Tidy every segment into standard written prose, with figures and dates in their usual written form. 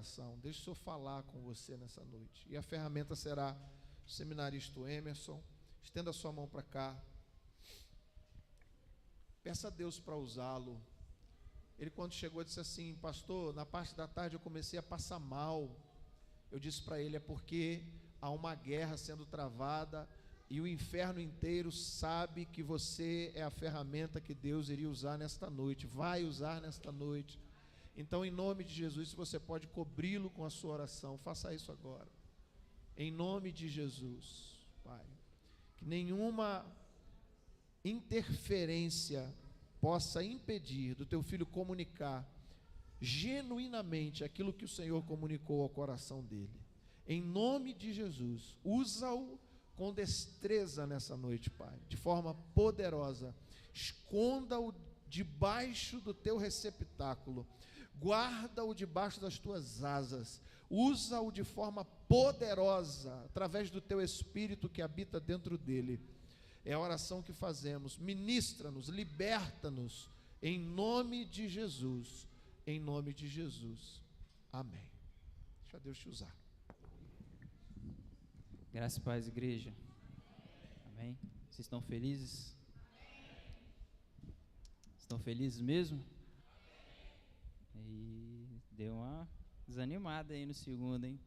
coração. Deixe o Senhor falar com você nessa noite. E a ferramenta será o seminarista Emerson. Estenda a sua mão para cá. Peça a Deus para usá-lo. Ele, quando chegou, disse assim: pastor, na parte da tarde eu comecei a passar mal. Eu disse para ele: é porque há uma guerra sendo travada e o inferno inteiro sabe que você é a ferramenta que Deus iria usar nesta noite, vai usar nesta noite. Então, em nome de Jesus, se você pode cobri-lo com a sua oração, faça isso agora. Em nome de Jesus, Pai, que nenhuma interferência possa impedir do teu filho comunicar genuinamente aquilo que o Senhor comunicou ao coração dele. Em nome de Jesus, usa-o com destreza nessa noite, Pai, de forma poderosa. Esconda-o debaixo do teu receptáculo, guarda-o debaixo das tuas asas, usa-o de forma poderosa, através do teu Espírito que habita dentro dele. É a oração que fazemos. Ministra-nos, liberta-nos, em nome de Jesus, em nome de Jesus, amém. Deixa Deus te usar. Graças e paz, igreja. Amém. Vocês estão felizes? Estão felizes mesmo? E deu uma desanimada aí no segundo, hein?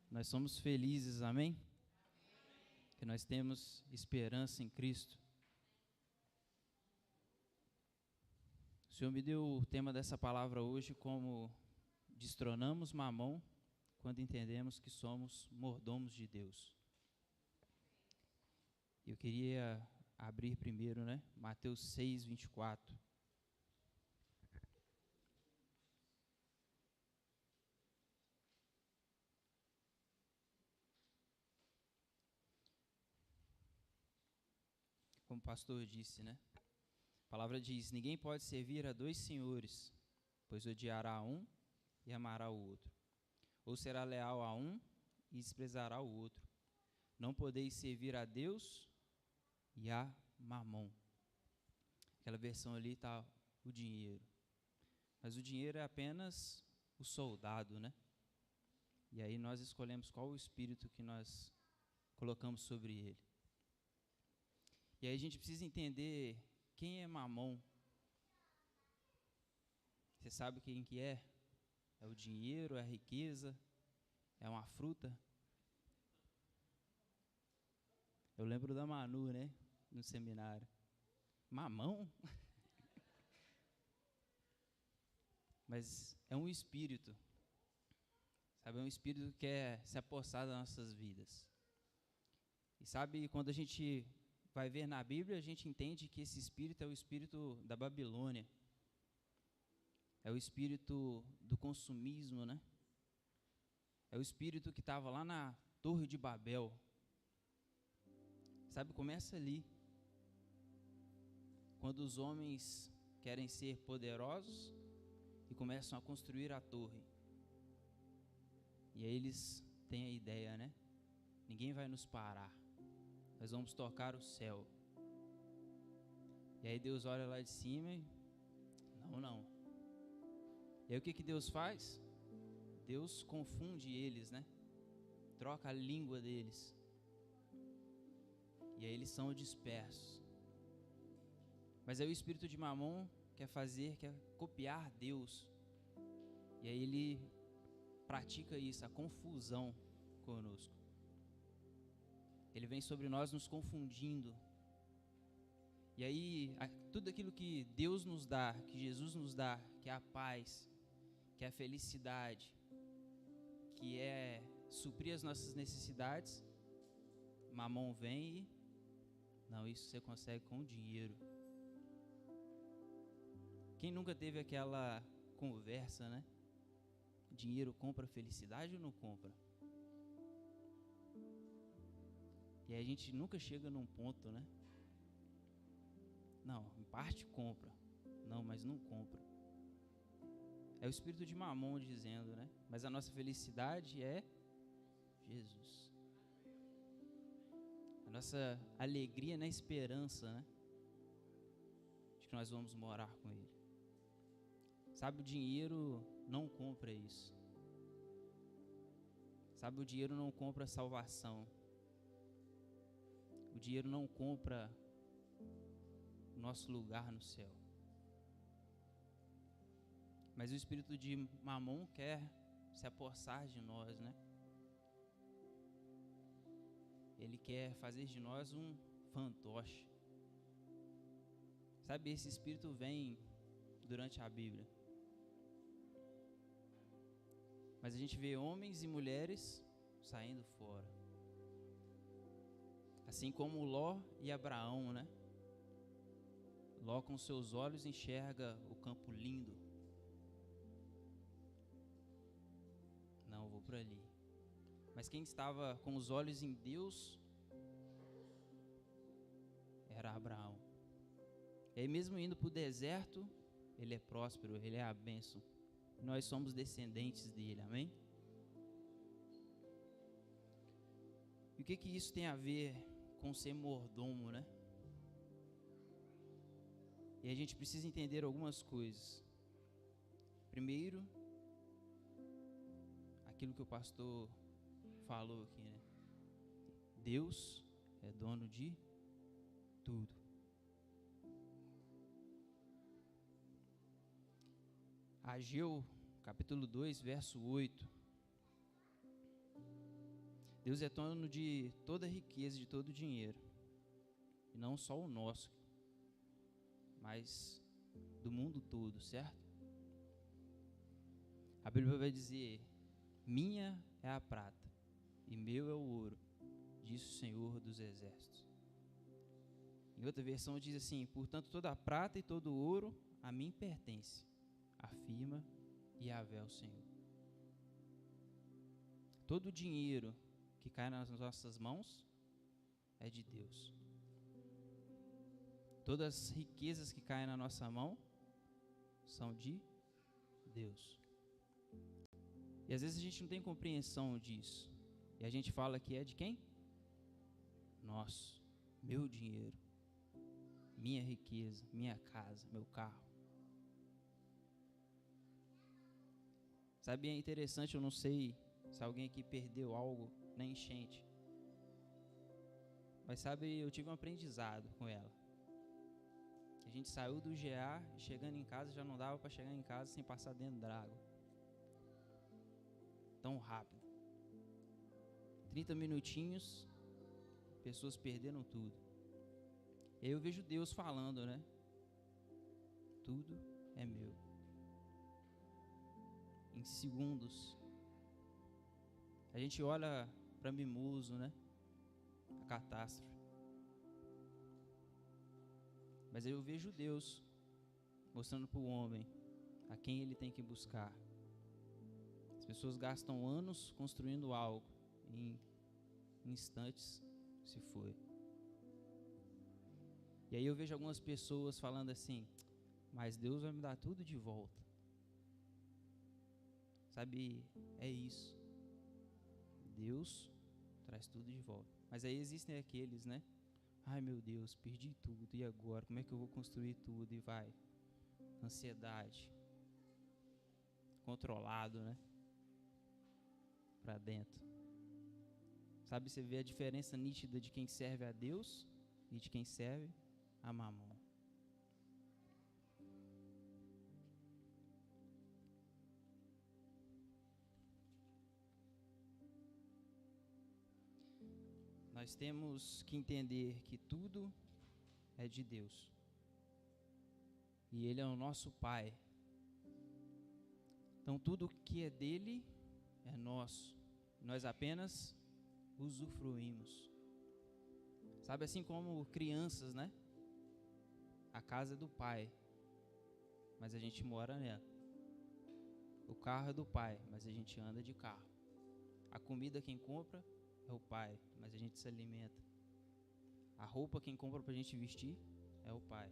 Nós somos felizes, amém? Que nós temos esperança em Cristo. O Senhor me deu o tema dessa palavra hoje como destronamos Mamon quando entendemos que somos mordomos de Deus. Eu queria abrir primeiro, Mateus 6, 24. Como o pastor disse, A palavra diz: ninguém pode servir a dois senhores, pois odiará a um e amará o outro, ou será leal a um e desprezará o outro. Não podeis servir a Deus e a Mamon. Aquela versão ali está o dinheiro, mas o dinheiro é apenas o soldado, E aí nós escolhemos qual o espírito que nós colocamos sobre ele. E aí a gente precisa entender quem é Mamon. Você sabe quem que é? É o dinheiro, é a riqueza, é uma fruta. Eu lembro da Manu, no seminário. Mamão? Mas é um espírito, sabe? É um espírito que quer se apossar das nossas vidas. E sabe, quando a gente vai ver na Bíblia, a gente entende que esse espírito é o espírito da Babilônia. É o espírito do consumismo, É o espírito que estava lá na Torre de Babel. Sabe, começa ali. Quando os homens querem ser poderosos e começam a construir a torre. E aí eles têm a ideia, Ninguém vai nos parar. Nós vamos tocar o céu. E aí Deus olha lá de cima e... Não. E aí o que Deus faz? Deus confunde eles, Troca a língua deles. E aí eles são dispersos. Mas aí o espírito de Mamon quer copiar Deus. E aí ele pratica isso, a confusão conosco. Ele vem sobre nós nos confundindo. E aí, tudo aquilo que Deus nos dá, que Jesus nos dá, que é a paz, que é a felicidade, que é suprir as nossas necessidades, Mamon vem e... Não, isso você consegue com o dinheiro. Quem nunca teve aquela conversa, Dinheiro compra felicidade ou não compra? E aí a gente nunca chega num ponto, Não, em parte compra. Não, mas não compra. É o espírito de Mamon dizendo, Mas a nossa felicidade é Jesus. A nossa alegria na esperança, que nós vamos morar com Ele. Sabe, o dinheiro não compra isso. Sabe, o dinheiro não compra salvação. O dinheiro não compra o nosso lugar no céu. Mas o espírito de Mamon quer se apossar de nós, né? Ele quer fazer de nós um fantoche. Sabe, esse espírito vem durante a Bíblia. Mas a gente vê homens e mulheres saindo fora. Assim como Ló e Abraão, né? Ló com seus olhos enxerga o campo lindo. Não, vou por ali. Mas quem estava com os olhos em Deus era Abraão. E aí mesmo indo para o deserto, ele é próspero, ele é a bênção. Nós somos descendentes dele, amém? E o que isso tem a ver com ser mordomo, né? E a gente precisa entender algumas coisas. Primeiro, aquilo que o pastor falou aqui, né? Deus é dono de tudo. Ageu, capítulo 2, verso 8. Deus é dono de toda riqueza, de todo dinheiro. E não só o nosso, mas do mundo todo, certo? A Bíblia vai dizer: minha é a prata e meu é o ouro, diz o Senhor dos Exércitos. Em outra versão diz assim: portanto toda a prata e todo o ouro a mim pertence, afirma Yahvé o Senhor. Todo o dinheiro que cai nas nossas mãos é de Deus. Todas as riquezas que caem na nossa mão são de Deus. E às vezes a gente não tem compreensão disso. E a gente fala que é de quem? Nosso, meu dinheiro, minha riqueza, minha casa, meu carro. Sabe, é interessante, eu não sei se alguém aqui perdeu algo na enchente. Mas sabe, eu tive um aprendizado com ela. A gente saiu do GA e chegando em casa já não dava para chegar em casa sem passar dentro da água. Tão rápido. 30 minutinhos, pessoas perderam tudo. E aí eu vejo Deus falando, né? Tudo é meu. Em segundos. A gente olha para Mimoso, né? A catástrofe. Mas aí eu vejo Deus mostrando para o homem a quem ele tem que buscar. As pessoas gastam anos construindo algo, em instantes se foi. E aí eu vejo algumas pessoas falando assim: mas Deus vai me dar tudo de volta. Sabe, é isso. Deus traz tudo de volta. Mas aí existem aqueles, né? Ai meu Deus, perdi tudo, e agora? Como é que eu vou construir tudo? E vai. Ansiedade. Controlado, né? Pra dentro. Sabe, você vê a diferença nítida de quem serve a Deus e de quem serve a Mamon. Nós temos que entender que tudo é de Deus. E Ele é o nosso Pai. Então tudo que é dele é nosso. Nós apenas usufruímos. Sabe, assim como crianças, né? A casa é do pai, mas a gente mora nela. O carro é do pai, mas a gente anda de carro. A comida quem compra é o pai, mas a gente se alimenta. A roupa quem compra pra gente vestir é o pai.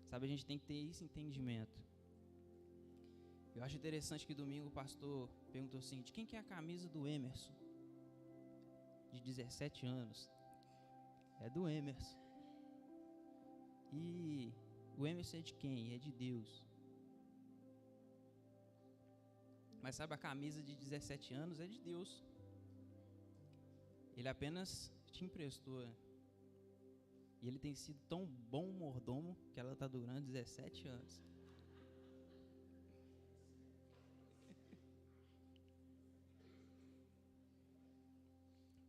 Sabe, a gente tem que ter esse entendimento. Eu acho interessante que domingo o pastor perguntou assim: de quem que é a camisa do Emerson? De 17 anos. É do Emerson. E o Emerson é de quem? É de Deus. Mas sabe, a camisa de 17 anos é de Deus. Ele apenas te emprestou. E ele tem sido tão bom mordomo que ela está durando 17 anos.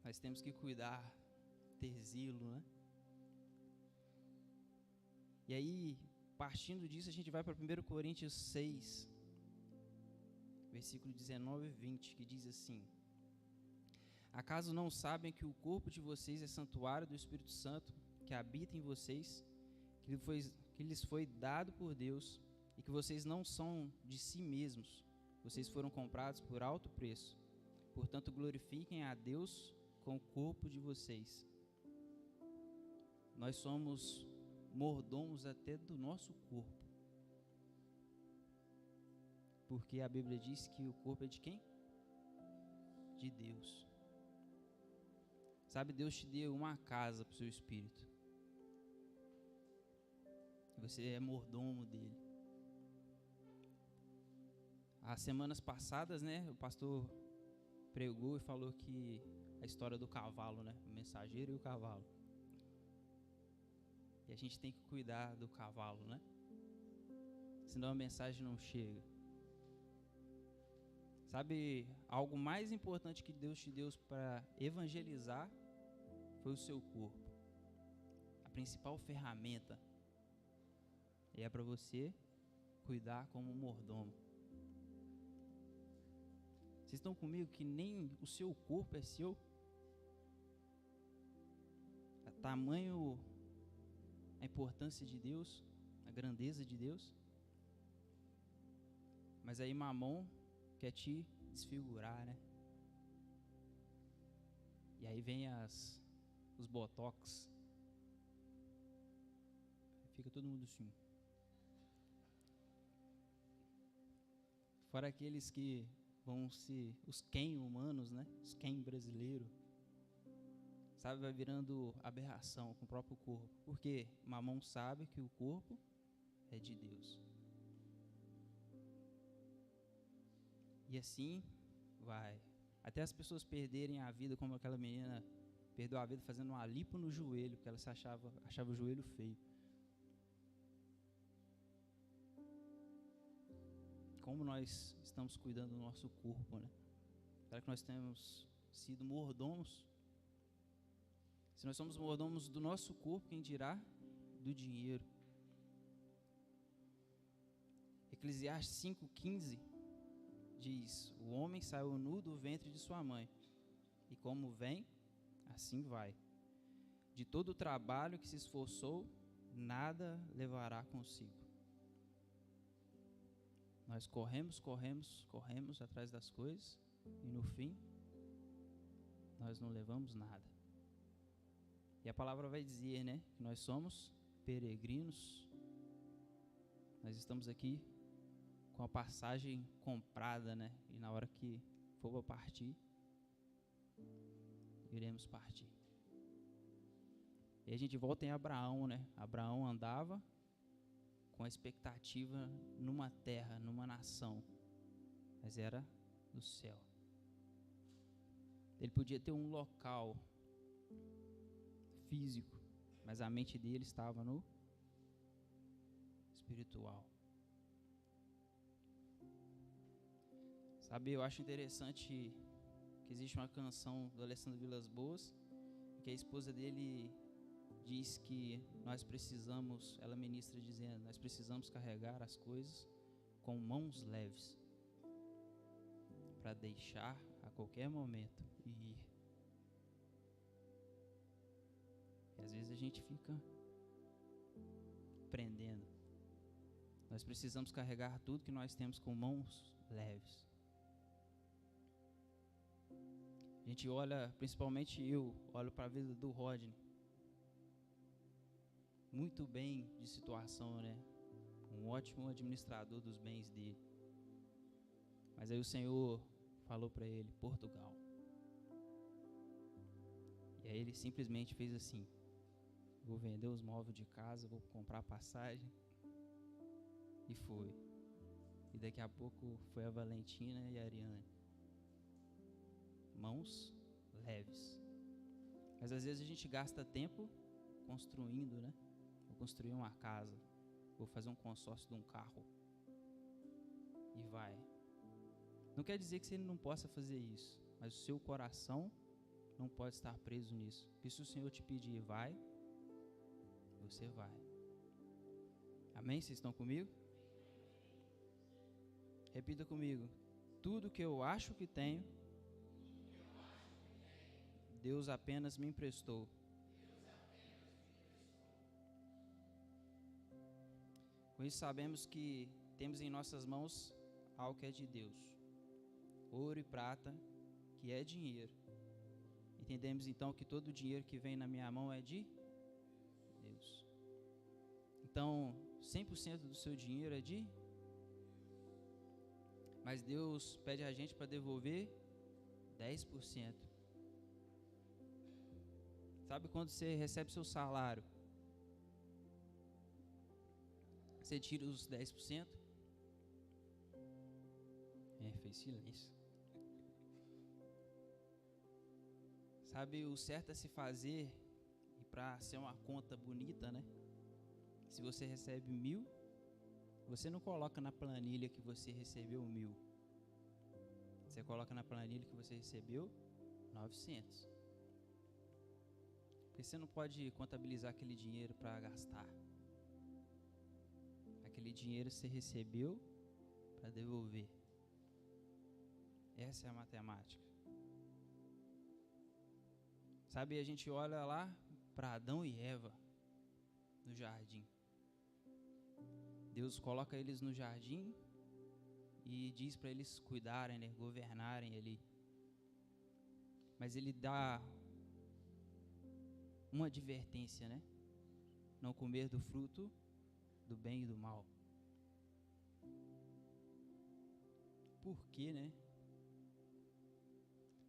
Nós temos que cuidar, ter zelo, né? E aí, partindo disso, a gente vai para 1 Coríntios 6, versículo 19 e 20, que diz assim: acaso não sabem que o corpo de vocês é santuário do Espírito Santo, que habita em vocês, que lhes foi dado por Deus, e que vocês não são de si mesmos, vocês foram comprados por alto preço. Portanto, glorifiquem a Deus com o corpo de vocês. Nós somos mordomos até do nosso corpo, porque a Bíblia diz que o corpo é de quem? De Deus. Sabe, Deus te deu uma casa para o seu espírito. Você é mordomo dele. As semanas passadas, né, o pastor pregou e falou que a história do cavalo, né, o mensageiro e o cavalo. E a gente tem que cuidar do cavalo, né? Senão a mensagem não chega. Sabe, algo mais importante que Deus te deu para evangelizar foi o seu corpo. A principal ferramenta é para você cuidar como mordomo. Vocês estão comigo que nem o seu corpo é seu? A tamanho a importância de Deus, a grandeza de Deus. Mas aí Mamon quer te desfigurar, né? E aí vem os botox. Fica todo mundo assim. Fora aqueles que vão ser os Ken humanos, né? Os Ken brasileiro. Sabe, vai virando aberração com o próprio corpo. Porque Mamon sabe que o corpo é de Deus. E assim vai. Até as pessoas perderem a vida, como aquela menina perdeu a vida fazendo uma lipo no joelho, porque ela achava o joelho feio. Como nós estamos cuidando do nosso corpo, né? Será que nós temos sido mordomos? Se nós somos mordomos do nosso corpo, quem dirá do dinheiro? Eclesiastes 5,15 diz: o homem saiu nu do ventre de sua mãe, e como vem, assim vai. De todo o trabalho que se esforçou, nada levará consigo. Nós corremos atrás das coisas, e no fim, nós não levamos nada. E a palavra vai dizer, né, que nós somos peregrinos. Nós estamos aqui com a passagem comprada, né? E na hora que for para partir, iremos partir. E a gente volta em Abraão, né? Abraão andava com a expectativa numa terra, numa nação, mas era no céu. Ele podia ter um local físico, mas a mente dele estava no espiritual. Sabe, eu acho interessante que existe uma canção do Alessandro Vilas Boas, que a esposa dele diz que nós precisamos, ela ministra dizendo, nós precisamos carregar as coisas com mãos leves, para deixar a qualquer momento e ir. E às vezes a gente fica prendendo. Nós precisamos carregar tudo que nós temos com mãos leves. A gente olha, principalmente eu, olho para a vida do Rodney. Muito bem de situação, né? Um ótimo administrador dos bens dele. Mas aí o Senhor falou para ele, Portugal. E aí ele simplesmente fez assim: vou vender os móveis de casa, vou comprar passagem. E foi. E daqui a pouco foi a Valentina e a Ariane. Mãos leves. Mas às vezes a gente gasta tempo construindo, né? Vou construir uma casa, vou fazer um consórcio de um carro. E vai. Não quer dizer que você não possa fazer isso, mas o seu coração não pode estar preso nisso. Porque se o Senhor te pedir, vai, você vai. Amém? Vocês estão comigo? Repita comigo. Tudo que eu acho que tenho, Deus apenas me emprestou. Com isso sabemos que temos em nossas mãos algo que é de Deus. Ouro e prata, que é dinheiro. Entendemos então que todo o dinheiro que vem na minha mão é de Deus. Então, 100% do seu dinheiro é de... Mas Deus pede a gente para devolver 10%. Sabe quando você recebe seu salário? Você tira os 10%? Fez silêncio. Sabe, o certo a se fazer, e para ser uma conta bonita, né? Se você recebe 1.000, você não coloca na planilha que você recebeu 1.000. Você coloca na planilha que você recebeu 900. Porque você não pode contabilizar aquele dinheiro para gastar. Aquele dinheiro você recebeu para devolver. Essa é a matemática. Sabe, a gente olha lá para Adão e Eva no jardim. Deus coloca eles no jardim e diz para eles cuidarem, né, governarem ali. Mas ele dá uma advertência, né? Não comer do fruto do bem e do mal. Por quê, né?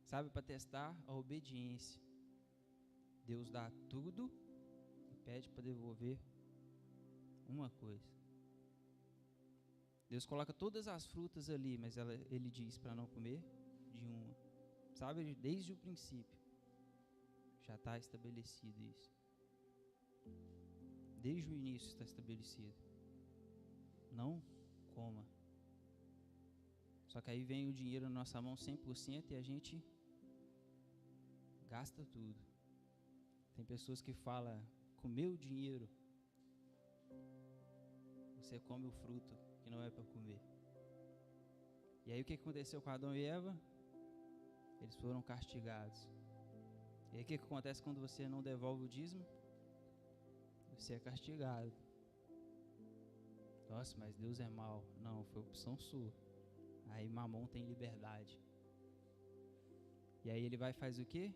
Sabe, para testar a obediência. Deus dá tudo e pede para devolver uma coisa. Deus coloca todas as frutas ali, mas ele diz para não comer de uma. Sabe, desde o princípio já está estabelecido isso. Desde o início está estabelecido. Não coma. Só que aí vem o dinheiro na nossa mão 100% e a gente gasta tudo. Tem pessoas que falam, com meu dinheiro, você come o fruto que não é para comer. E aí o que aconteceu com Adão e Eva? Eles foram castigados. E aí o que acontece quando você não devolve o dízimo? Você é castigado. Nossa, mas Deus é mau. Não, foi opção sua. Aí Mamon tem liberdade. E aí ele vai e faz o quê?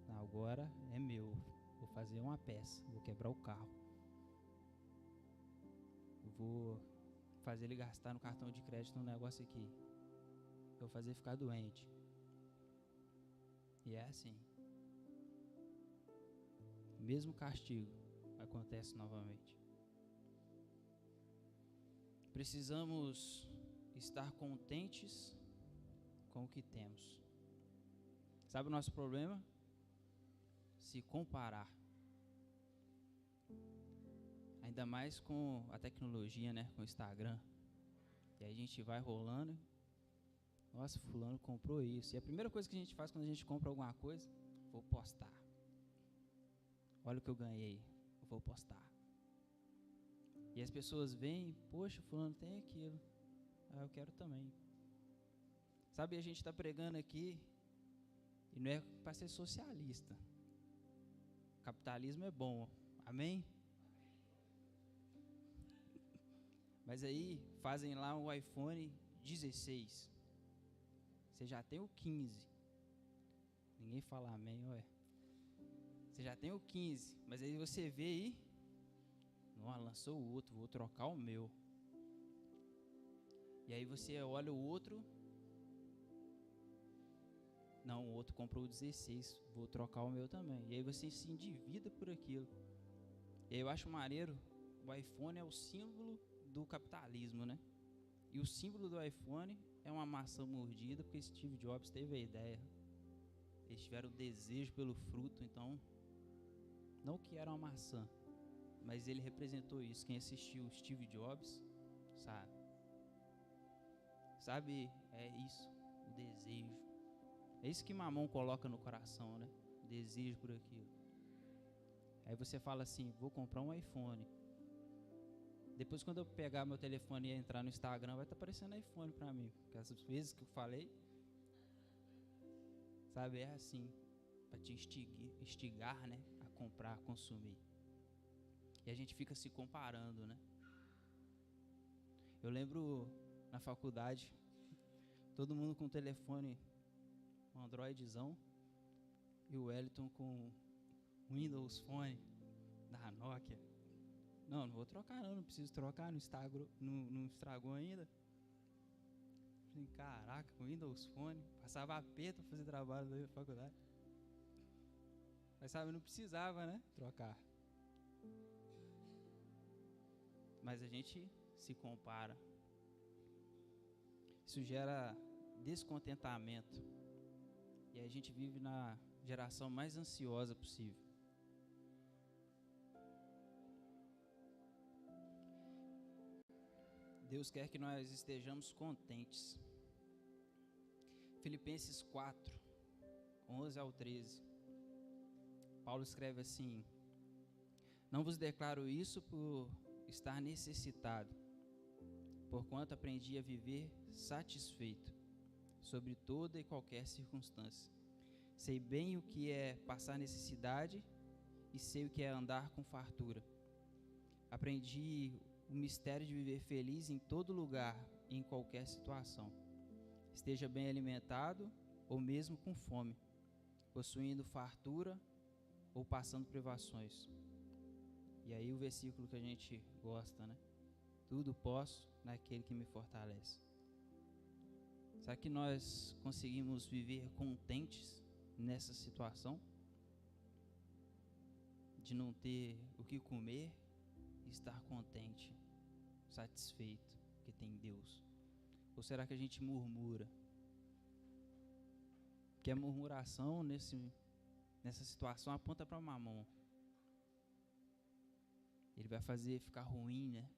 Não, agora é meu. Vou fazer uma peça. Vou quebrar o carro. Vou fazer ele gastar no cartão de crédito um negócio aqui. Vou fazer ficar doente. E é assim. Mesmo castigo acontece novamente. Precisamos estar contentes com o que temos. Sabe o nosso problema? Se comparar. Ainda mais com a tecnologia, né? Com o Instagram. E aí a gente vai rolando. Nossa, fulano comprou isso. E a primeira coisa que a gente faz quando a gente compra alguma coisa, vou postar. Olha o que eu ganhei, vou postar. E as pessoas veem, poxa, fulano tem aquilo. Ah, eu quero também. Sabe, a gente está pregando aqui, e não é para ser socialista. Capitalismo é bom, amém? Mas aí fazem lá um iPhone 16. Você já tem o 15. Ninguém fala amém, ué. Você já tem o 15, mas aí você vê aí, não, lançou o outro, vou trocar o meu. E aí você olha o outro, não, o outro comprou o 16, vou trocar o meu também. E aí você se endivida por aquilo. E aí eu acho maneiro, o iPhone é o símbolo do capitalismo, né? E o símbolo do iPhone é uma maçã mordida, porque Steve Jobs teve a ideia. Eles tiveram o desejo pelo fruto, então, não que era uma maçã, mas ele representou isso. Quem assistiu Steve Jobs, sabe? Sabe, é isso, o desejo. É isso que Mamon coloca no coração, né? Desejo por aquilo. Aí você fala assim, vou comprar um iPhone. Depois, quando eu pegar meu telefone e entrar no Instagram, vai estar aparecendo iPhone pra mim. Porque as vezes que eu falei, sabe, é assim, para te instigar, né, a comprar, a consumir. E a gente fica se comparando, né? Eu lembro na faculdade, todo mundo com telefone, um Androidzão, e o Wellington com Windows Phone da Nokia. Não vou trocar não preciso trocar, não estragou ainda. Falei, caraca, Windows Phone, passava aperto para fazer trabalho da faculdade. Mas sabe, não precisava, né, trocar. Mas a gente se compara. Isso gera descontentamento. E aí a gente vive na geração mais ansiosa possível. Deus quer que nós estejamos contentes. Filipenses 4, 11 ao 13. Paulo escreve assim: não vos declaro isso por estar necessitado, porquanto aprendi a viver satisfeito, sobre toda e qualquer circunstância. Sei bem o que é passar necessidade e sei o que é andar com fartura. Aprendi o mistério de viver feliz em todo lugar e em qualquer situação. Esteja bem alimentado ou mesmo com fome, possuindo fartura ou passando privações. E aí o versículo que a gente gosta, né? Tudo posso naquele que me fortalece. Será que nós conseguimos viver contentes nessa situação? De não ter o que comer e estar contente, satisfeito, porque tem Deus? Ou será que a gente murmura? Porque a murmuração nessa situação aponta para Mamon. Ele vai fazer ficar ruim, né?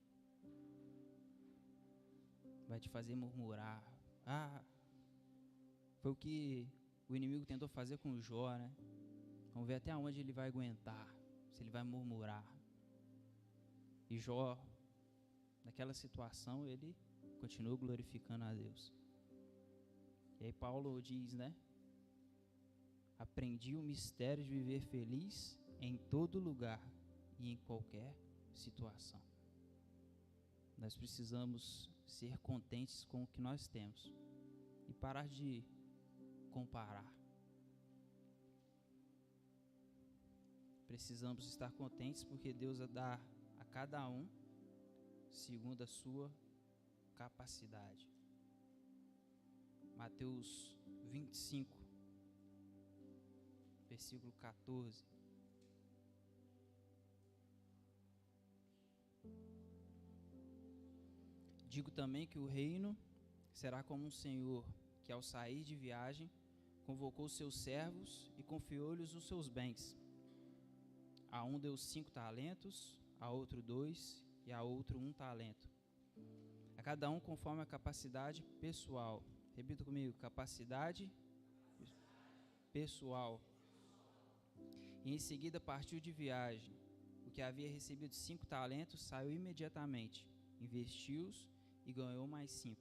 Vai te fazer murmurar. Foi o que o inimigo tentou fazer com o Jó, né? Vamos ver até onde ele vai aguentar, se ele vai murmurar. E Jó, naquela situação, ele continuou glorificando a Deus. E aí Paulo diz, né? Aprendi o mistério de viver feliz em todo lugar e em qualquer situação. Nós precisamos ser contentes com o que nós temos e parar de comparar. Precisamos estar contentes porque Deus dá a cada um segundo a sua capacidade. Mateus 25, versículo 14. Digo também que o reino será como um senhor que, ao sair de viagem, convocou seus servos e confiou-lhes os seus bens. A um deu 5 talentos, a outro 2 e a outro 1 talento. A cada um conforme a capacidade pessoal. Repita comigo, capacidade pessoal. E em seguida partiu de viagem. O que havia recebido 5 talentos saiu imediatamente, investiu-os e ganhou mais 5.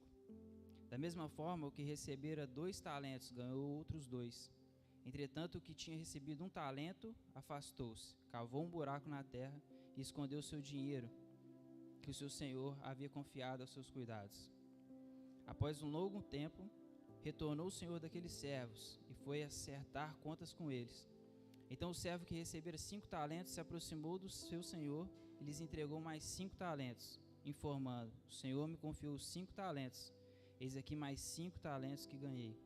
Da mesma forma, o que recebera 2 talentos ganhou outros 2. Entretanto, o que tinha recebido 1 talento afastou-se, cavou um buraco na terra e escondeu seu dinheiro, que o seu senhor havia confiado aos seus cuidados. Após um longo tempo, retornou o senhor daqueles servos e foi acertar contas com eles. Então o servo que recebera 5 talentos se aproximou do seu senhor e lhes entregou mais 5 talentos, informando: o senhor me confiou 5 talentos, eis aqui mais 5 talentos que ganhei.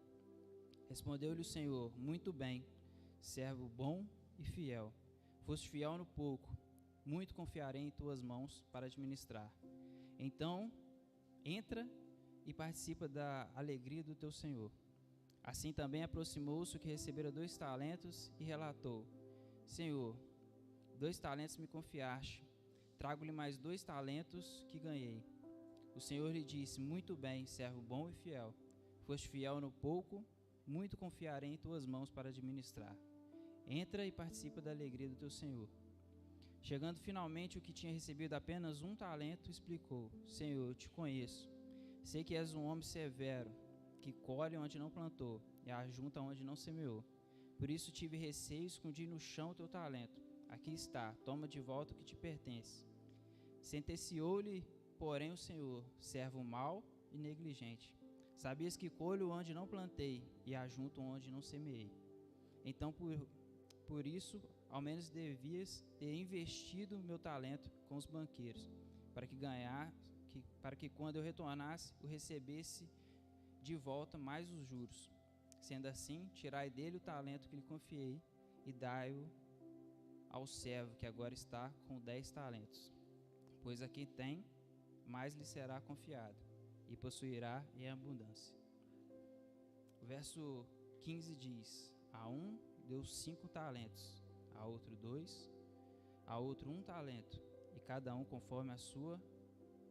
Respondeu-lhe o senhor: muito bem, servo bom e fiel. Foste fiel no pouco, muito confiarei em tuas mãos para administrar. Então, entra e participa da alegria do teu senhor. Assim também aproximou-se o que recebera 2 talentos e relatou: Senhor, 2 talentos me confiaste, trago-lhe mais 2 talentos que ganhei. O Senhor lhe disse: Muito bem, servo bom e fiel. Foste fiel no pouco, muito confiarei em tuas mãos para administrar. Entra e participa da alegria do teu senhor. Chegando finalmente o que tinha recebido apenas 1 talento, explicou: Senhor, eu te conheço. Sei que és um homem severo, que colhe onde não plantou e ajunta onde não semeou. Por isso tive receio e escondi no chão o teu talento. Aqui está, toma de volta o que te pertence. Sentenciou-lhe, porém, o Senhor: servo mau e negligente. Sabias que colho onde não plantei e ajunto onde não semeei. Então, por isso, ao menos devias ter investido meu talento com os banqueiros, para que quando eu retornasse, o recebesse de volta mais os juros. Sendo assim, tirai dele o talento que lhe confiei e dai-o ao servo que agora está com 10 talentos. Pois a quem tem, mais lhe será confiado, e possuirá em abundância. O verso 15 diz: a um deu 5 talentos, a outro 2, a outro 1 talento, e cada um conforme a sua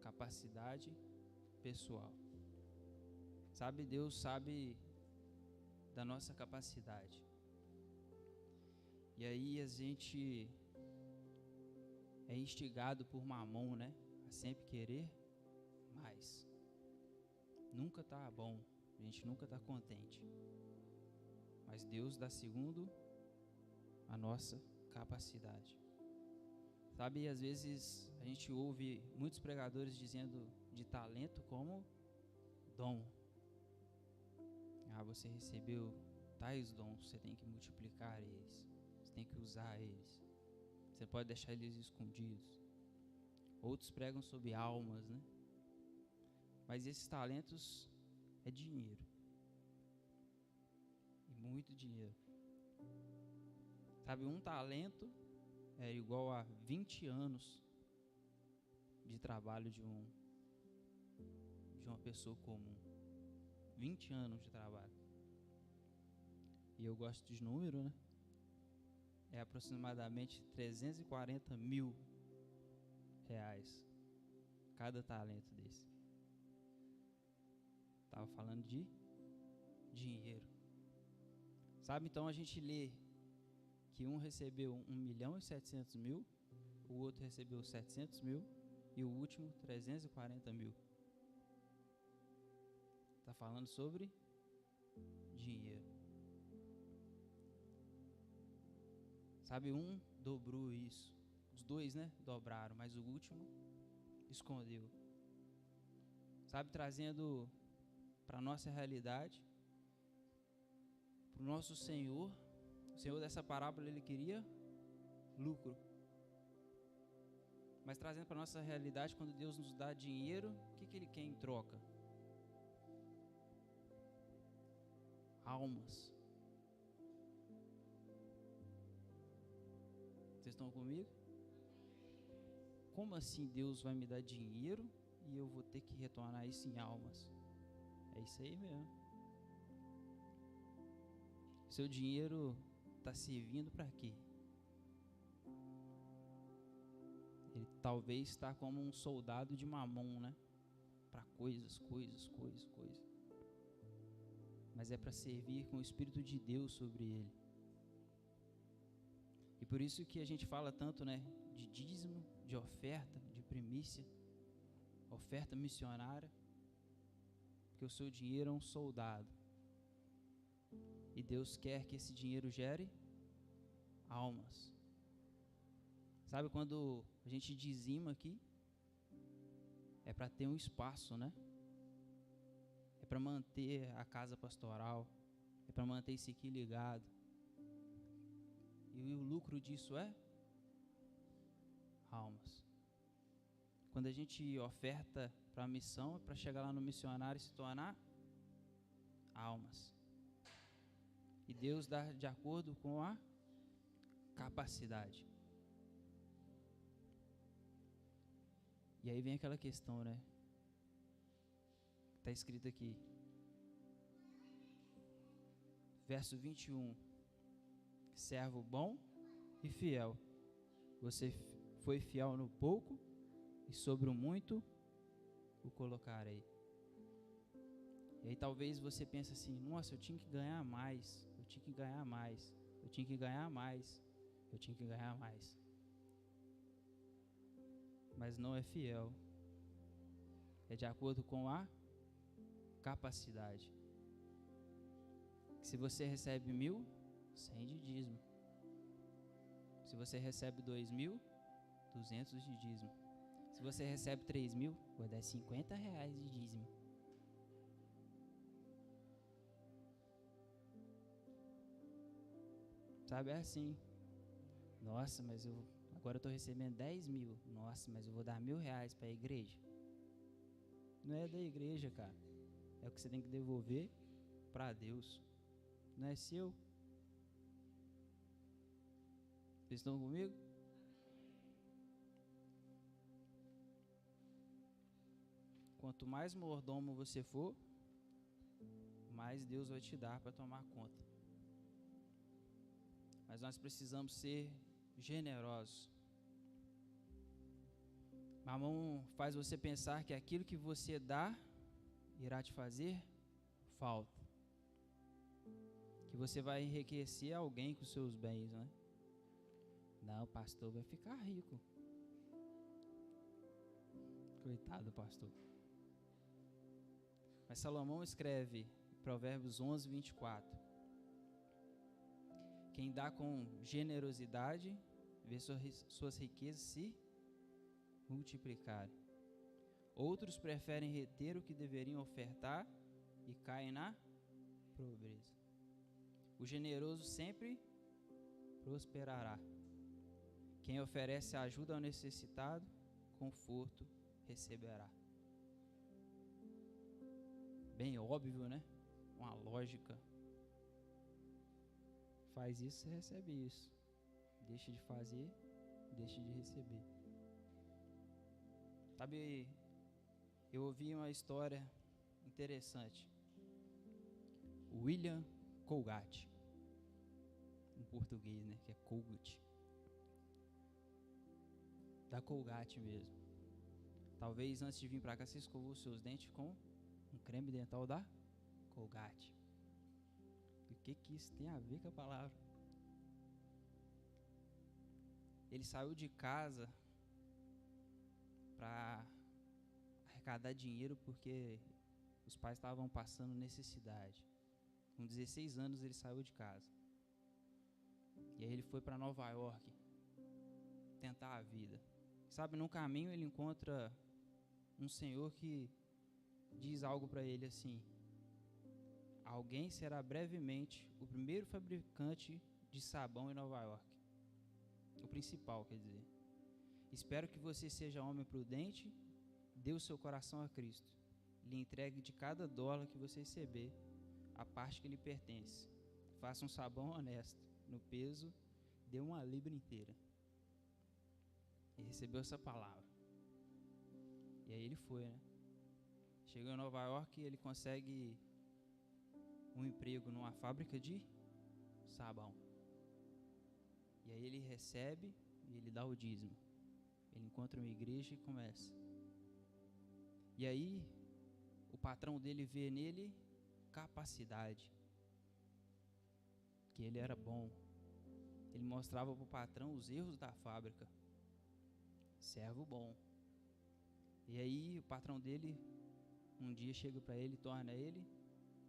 capacidade pessoal. Sabe, Deus sabe da nossa capacidade. E aí a gente é instigado por Mamon, né? A sempre querer mais. Nunca está bom, a gente nunca está contente. Mas Deus dá segundo a nossa capacidade. Sabe, às vezes a gente ouve muitos pregadores dizendo de talento como dom. Você recebeu tais dons, você tem que multiplicar eles, você tem que usar eles, você pode deixar eles escondidos. Outros pregam sobre almas, né? Mas esses talentos é dinheiro, e muito dinheiro. Sabe, 1 talento é igual a 20 anos de trabalho de uma pessoa comum. 20 anos de trabalho. E eu gosto de número, né? É aproximadamente 340 mil reais cada talento desse. Estava falando de dinheiro. Sabe, então a gente lê que um recebeu 1.700.000, o outro recebeu 700 mil e o último 340 mil. Está falando sobre dinheiro. Sabe, um dobrou isso. Os 2, né, dobraram, mas o último escondeu. Sabe, trazendo para a nossa realidade, para o nosso Senhor. O Senhor dessa parábola, ele queria lucro. Mas trazendo para a nossa realidade, quando Deus nos dá dinheiro, o que ele quer em troca? Almas. Vocês estão comigo? Como assim Deus vai me dar dinheiro e eu vou ter que retornar isso em almas? É isso aí mesmo. Seu dinheiro está servindo para quê? Ele talvez está como um soldado de Mamon, né? Para coisas. Mas é para servir com o Espírito de Deus sobre ele. E por isso que a gente fala tanto, né, de dízimo, de oferta, de primícia, oferta missionária, porque o seu dinheiro é um soldado. E Deus quer que esse dinheiro gere almas. Sabe, quando a gente dizima aqui, é para ter um espaço, né? É para manter a casa pastoral, é para manter isso aqui ligado. E o lucro disso é almas. Quando a gente oferta para a missão, é para chegar lá no missionário e se tornar almas. E Deus dá de acordo com a capacidade. E aí vem aquela questão, né? Está escrito aqui, verso 21, servo bom e fiel, você foi fiel no pouco e sobre o muito o colocarei. E aí talvez você pense assim, nossa, eu tinha que ganhar mais, eu tinha que ganhar mais, eu tinha que ganhar mais, eu tinha que ganhar mais. Mas não é fiel, é de acordo com a capacidade. Se você recebe 1.000, 100 de dízimo. Se você recebe 2.000, 200 de dízimo. Se você recebe 3.000, vou dar R$50 de dízimo. Sabe, é assim. Nossa, mas agora eu estou recebendo 10.000. Nossa, mas eu vou dar R$1.000 para a igreja. Não é da igreja, cara. É o que você tem que devolver para Deus. Não é seu. Vocês estão comigo? Quanto mais mordomo você for, mais Deus vai te dar para tomar conta. Mas nós precisamos ser generosos. Mamão faz você pensar que aquilo que você dá irá te fazer falta. Que você vai enriquecer alguém com seus bens, né? Não, o pastor vai ficar rico. Coitado do pastor. Mas Salomão escreve, Provérbios 11, 24. Quem dá com generosidade, vê suas riquezas se multiplicarem. Outros preferem reter o que deveriam ofertar e caem na pobreza. O generoso sempre prosperará. Quem oferece ajuda ao necessitado, conforto receberá. Bem óbvio, né? Uma lógica. Faz isso, você recebe isso. Deixa de fazer, deixa de receber. Sabe, eu ouvi uma história interessante. William Colgate, em português, né? Que é Colgate. Da Colgate mesmo. Talvez antes de vir pra cá você escovou os seus dentes com um creme dental da Colgate. E o que isso tem a ver com a palavra? Ele saiu de casa para arrecadar dinheiro porque os pais estavam passando necessidade. Com 16 anos ele saiu de casa. E aí ele foi para Nova York tentar a vida. Sabe, no caminho ele encontra um senhor que diz algo para ele assim: alguém será brevemente o primeiro fabricante de sabão em Nova York. O principal, quer dizer. Espero que você seja homem prudente, dê o seu coração a Cristo, lhe entregue de cada dólar que você receber a parte que lhe pertence. Faça um sabão honesto, no peso, dê 1 libra inteira. E recebeu essa palavra. E aí ele foi, né? Chegou em Nova York e ele consegue um emprego numa fábrica de sabão. E aí ele recebe e ele dá o dízimo. Ele encontra uma igreja e começa. E aí o patrão dele vê nele capacidade. Que ele era bom. Ele mostrava para o patrão os erros da fábrica. Servo bom. E aí o patrão dele um dia chega para ele e torna ele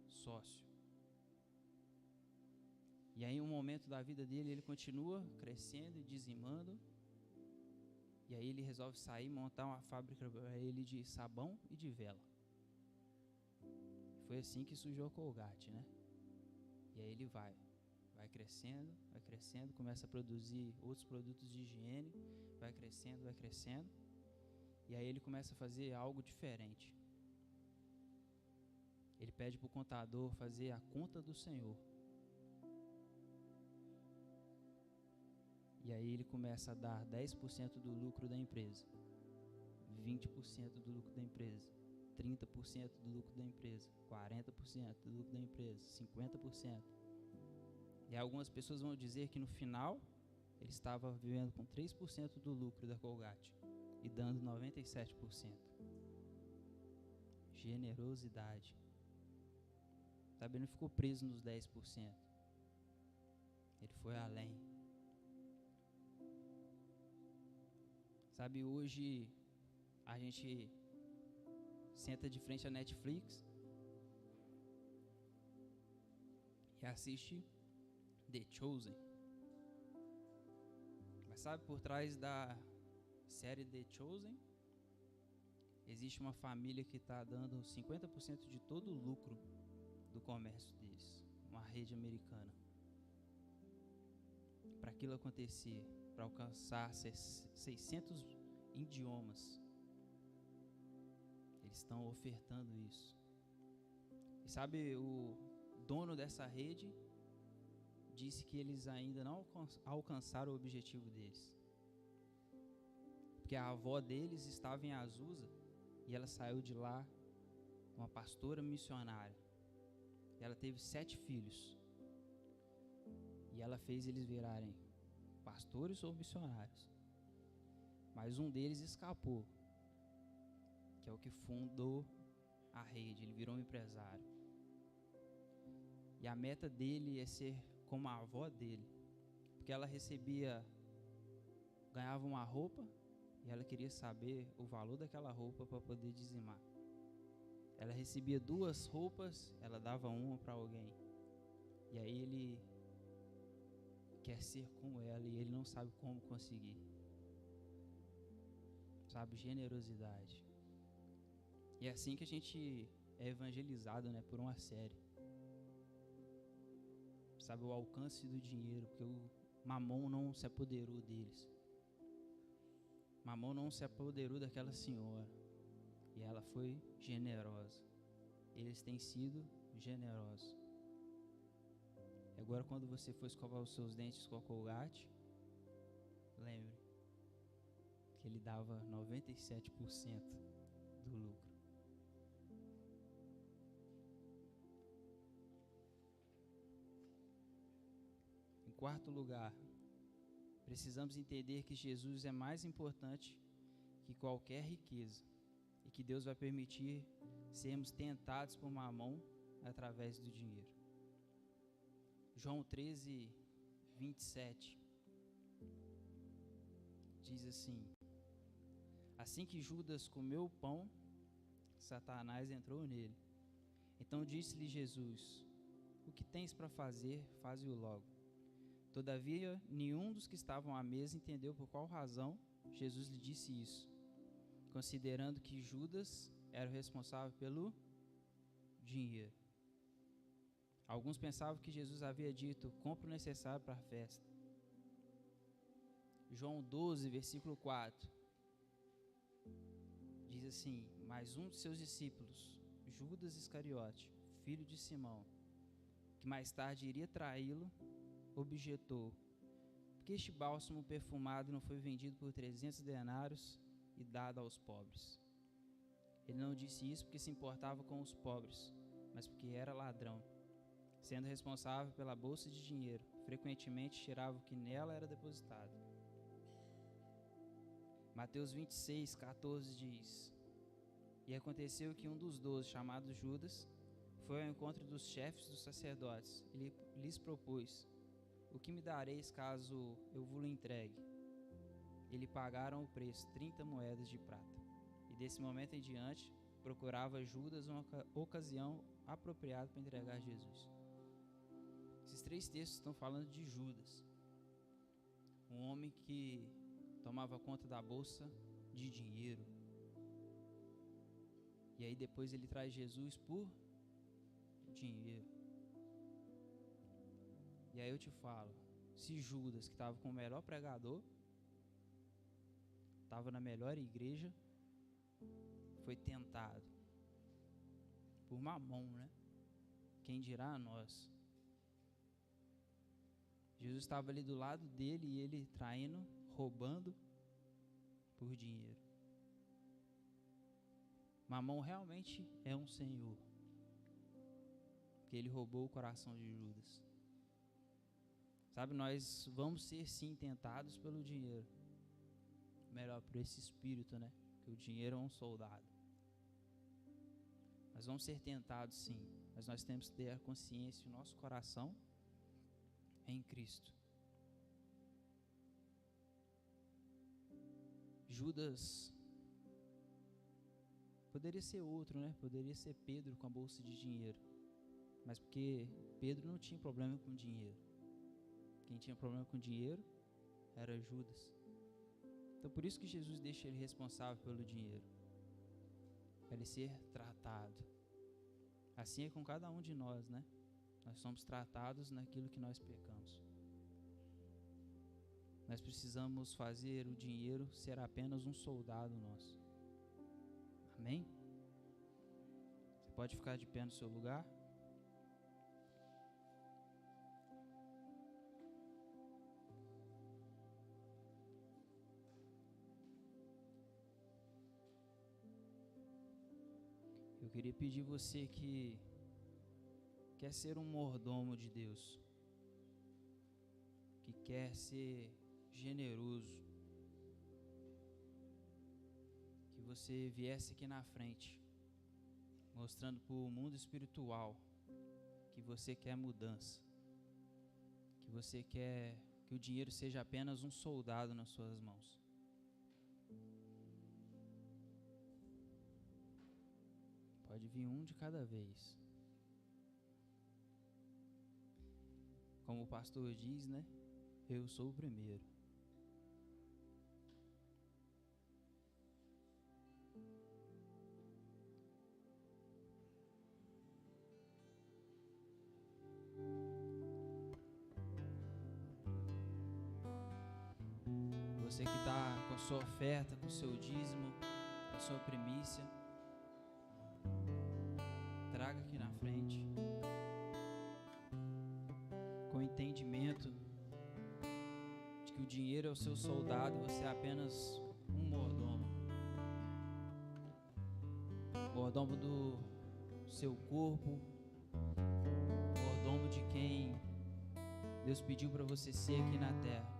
sócio. E aí, em um momento da vida dele, ele continua crescendo e dizimando. E aí ele resolve sair e montar uma fábrica para ele de sabão e de vela. Foi assim que surgiu a Colgate, né? E aí ele vai crescendo, começa a produzir outros produtos de higiene, vai crescendo. E aí ele começa a fazer algo diferente. Ele pede para o contador fazer a conta do Senhor. E aí ele começa a dar 10% do lucro da empresa, 20% do lucro da empresa, 30% do lucro da empresa, 40% do lucro da empresa, 50%. E algumas pessoas vão dizer que no final ele estava vivendo com 3% do lucro da Colgate e dando 97%. Generosidade. Sabe, ele não ficou preso nos 10%. Ele foi além. Sabe, hoje a gente senta de frente à Netflix e assiste The Chosen. Mas sabe, por trás da série The Chosen, existe uma família que está dando 50% de todo o lucro do comércio deles, uma rede americana. Para aquilo acontecer, para alcançar 600 idiomas, eles estão ofertando isso. E sabe, o dono dessa rede disse que eles ainda não alcançaram o objetivo deles. Porque a avó deles estava em Azusa e ela saiu de lá, uma pastora missionária. E ela teve 7 filhos. E ela fez eles virarem pastores ou missionários. Mas um deles escapou, que é o que fundou a rede. Ele virou um empresário. E a meta dele é ser como a avó dele. Porque ela ganhava uma roupa e ela queria saber o valor daquela roupa para poder dizimar. Ela recebia 2 roupas, ela dava uma para alguém. E aí ele quer ser como ela e ele não sabe como conseguir. Sabe, generosidade. E é assim que a gente é evangelizado, né, por uma série. Sabe, o alcance do dinheiro, porque o Mamon não se apoderou deles. Mamon não se apoderou daquela senhora. E ela foi generosa. Eles têm sido generosos. E agora, quando você for escovar os seus dentes com a Colgate, lembre que ele dava 97% do lucro. Em quarto lugar, precisamos entender que Jesus é mais importante que qualquer riqueza e que Deus vai permitir sermos tentados por Mamon através do dinheiro. João 13, 27 diz assim: assim que Judas comeu o pão, Satanás entrou nele. Então disse-lhe Jesus: o que tens para fazer, faze-o logo. Todavia, nenhum dos que estavam à mesa entendeu por qual razão Jesus lhe disse isso, considerando que Judas era o responsável pelo dinheiro. Alguns pensavam que Jesus havia dito: compre o necessário para a festa. João 12, versículo 4 diz assim: mas um de seus discípulos, Judas Iscariote, filho de Simão, que mais tarde iria traí-lo, objetou: por que este bálsamo perfumado não foi vendido por 300 denários e dado aos pobres? Ele não disse isso porque se importava com os pobres, mas porque era ladrão. Sendo responsável pela bolsa de dinheiro, frequentemente tirava o que nela era depositado. Mateus 26, 14 diz: e aconteceu que um dos 12, chamado Judas, foi ao encontro dos chefes dos sacerdotes e lhes propôs: o que me dareis caso eu vos entregue? E lhe pagaram o preço, 30 moedas de prata. E desse momento em diante, procurava Judas uma ocasião apropriada para entregar Jesus. Esses 3 textos estão falando de Judas, um homem que tomava conta da bolsa de dinheiro. E aí depois ele traz Jesus por dinheiro. E aí eu te falo, se Judas, que estava com o melhor pregador, estava na melhor igreja, foi tentado por Mamon, né? Quem dirá a nós? Jesus estava ali do lado dele e ele traindo, roubando por dinheiro. Mamão realmente é um senhor, porque ele roubou o coração de Judas. Sabe, nós vamos ser sim tentados pelo dinheiro, melhor, por esse espírito, né? Que o dinheiro é um soldado. Nós vamos ser tentados sim, mas nós temos que ter a consciência que o nosso coração é em Cristo. Judas poderia ser outro, né? Poderia ser Pedro com a bolsa de dinheiro, mas porque Pedro não tinha problema com dinheiro. Quem tinha problema com dinheiro era Judas. Então por isso que Jesus deixa ele responsável pelo dinheiro, para ele ser tratado. Assim é com cada um de nós, né? Nós somos tratados naquilo que nós pecamos. Nós precisamos fazer o dinheiro ser apenas um soldado nosso. Amém? Você pode ficar de pé no seu lugar? Eu queria pedir você que quer ser um mordomo de Deus, que quer ser generoso, que você viesse aqui na frente, mostrando para o mundo espiritual que você quer mudança, que você quer que o dinheiro seja apenas um soldado nas suas mãos. Pode vir um de cada vez. Como o pastor diz, né? Eu sou o primeiro. Você que está com a sua oferta, com o seu dízimo, com a sua primícia, traga aqui na frente, com entendimento de que o dinheiro é o seu soldado, você é apenas um mordomo. Mordomo do seu corpo, mordomo de quem Deus pediu para você ser aqui na terra.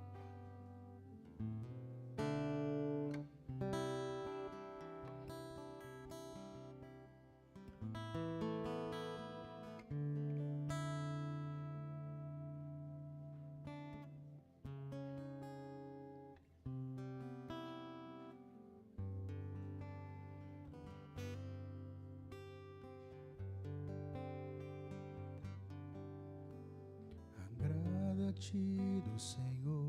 Agrada-te do Senhor.